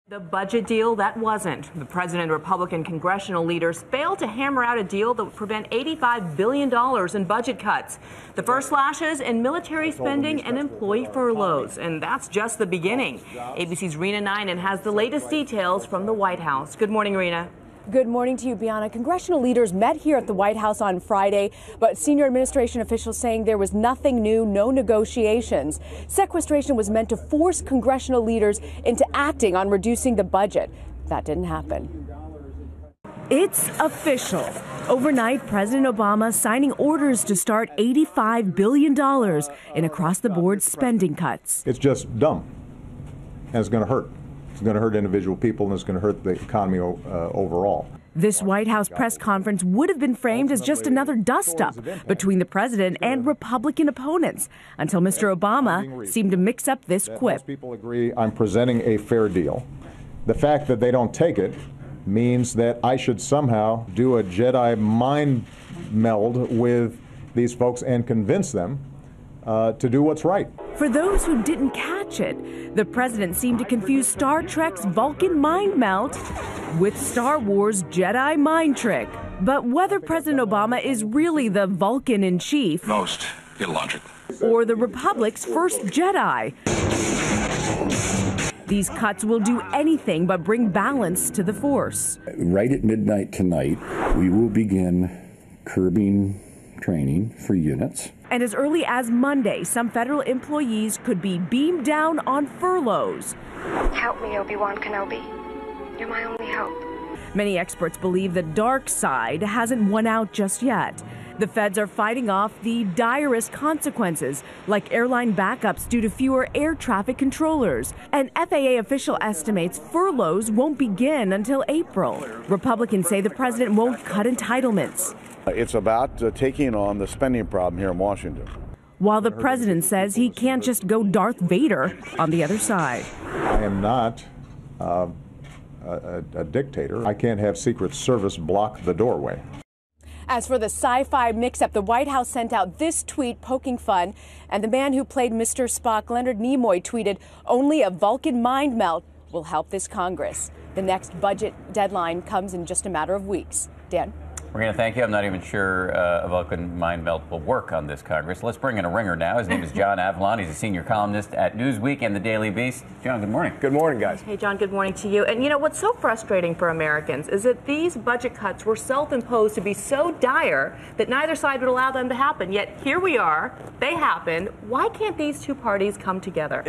The budget deal, that wasn't. The president and Republican congressional leaders failed to hammer out a deal that would prevent $85 billion in budget cuts. The first slashes in military spending and employee furloughs. And that's just the beginning. ABC's Reena Ninan has the latest details from the White House. Good morning, Reena. Good morning to you, Bianna. Congressional leaders met here at the White House on Friday, but senior administration officials saying there was nothing new, no negotiations. Sequestration was meant to force congressional leaders into acting on reducing the budget. That didn't happen. It's official. Overnight, President Obama signing orders to start $85 billion in across-the-board spending cuts. It's just dumb, and it's going to hurt. It's going to hurt individual people, and it's going to hurt the economy overall. This White House press conference would have been framed as just another dust-up between the president and Republican opponents until Mr. Obama seemed to mix up this quip. Most people agree I'm presenting a fair deal. The fact that they don't take it means that I should somehow do a Jedi mind meld with these folks and convince them to do what's right. For those who didn't catch it, the president seemed to confuse Star Trek's Vulcan mind melt with Star Wars' Jedi mind trick. But whether President Obama is really the Vulcan in chief, most illogic, or the Republic's first Jedi, these cuts will do anything but bring balance to the force. Right at midnight tonight, we will begin curbing training for units. And as early as Monday, some federal employees could be beamed down on furloughs. Help me, Obi-Wan Kenobi. You're my only hope. Many experts believe the dark side hasn't won out just yet. The feds are fighting off the direst consequences, like airline backups due to fewer air traffic controllers. An FAA official estimates furloughs won't begin until April. Republicans say the president won't cut entitlements. It's about taking on the spending problem here in Washington. While the president says he can't just go Darth Vader on the other side. I am not a dictator. I can't have Secret Service block the doorway. As for the sci-fi mix-up, the White House sent out this tweet poking fun, and the man who played Mr. Spock, Leonard Nimoy, tweeted, "Only a Vulcan mind melt will help this Congress." The next budget deadline comes in just a matter of weeks. Dan? We're going to thank you. I'm not even sure a Vulcan mind melt will work on this Congress. Let's bring in a ringer now. His name is John Avlon. He's a senior columnist at Newsweek and the Daily Beast. John, good morning. Good morning, guys. Hey, John, good morning to you. And you know, what's so frustrating for Americans is that these budget cuts were self-imposed to be so dire that neither side would allow them to happen. Yet here we are. They happen. Why can't these two parties come together?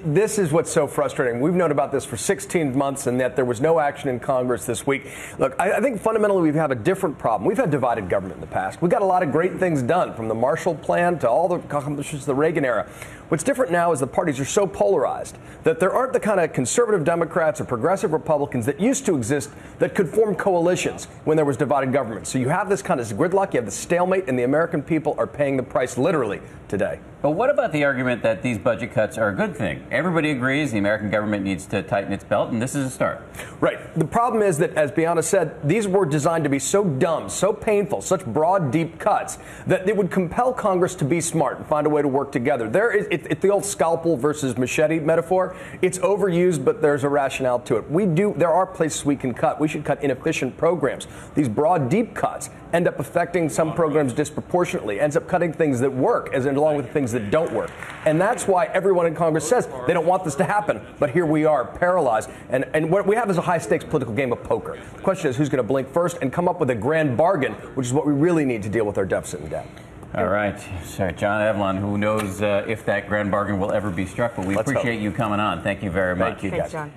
This is what's so frustrating. We've known about this for 16 months, and yet there was no action in Congress this week. Look, I think fundamentally we've had a different problem. We've had divided government in the past. We got a lot of great things done, from the Marshall Plan to all the accomplishments of the Reagan era. What's different now is the parties are so polarized that there aren't the kind of conservative Democrats or progressive Republicans that used to exist that could form coalitions when there was divided government. So you have this kind of gridlock, you have the stalemate, and the American people are paying the price literally today. But what about the argument that these budget cuts are a good thing? Everybody agrees the American government needs to tighten its belt, and this is a start. Right. The problem is that, as Bianna said, these were designed to be so dumb, so painful, such broad, deep cuts that it would compel Congress to be smart and find a way to work together. It's the old scalpel versus machete metaphor. It's overused, but there's a rationale to it. There are places we can cut. We should cut inefficient programs. These broad, deep cuts end up affecting some programs disproportionately, ends up cutting things that work along with things that don't work. And that's why everyone in Congress says they don't want this to happen. But here we are, paralyzed. And what we have is a high-stakes political game of poker. The question is who's going to blink first and come up with a grand bargain, which is what we really need to deal with our deficit and debt. All right. So John Avlon, who knows if that grand bargain will ever be struck, but we appreciate you coming on. Thank you very much. Thank you, guys. Thanks, John.